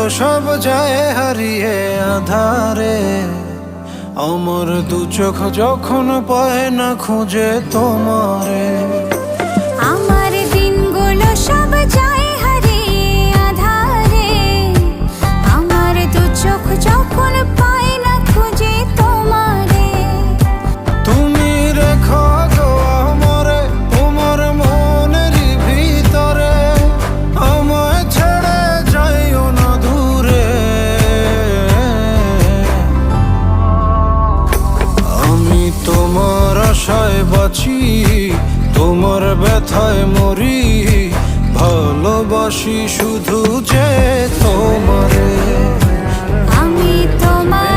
সব যায় হারিয়ে আধারে। আমার দু চোখ যখন পায় না খুঁজে তোমারে। আমার দিনগুলো সব যায় হারিয়ে আঁধারে। আমার দু চোখ যখন পায় না খুঁজে তোমারে। তুমি রেখো গো আমারে তোমার মনেরই ভিতরে, আমায় ছেড়ে যাইও না দূরে। আমি তোমার আশায় বাঁচি, তোমার ব্যথায় মরি, ভালোবাসি শুধু যে তোমারে। আমি তোমার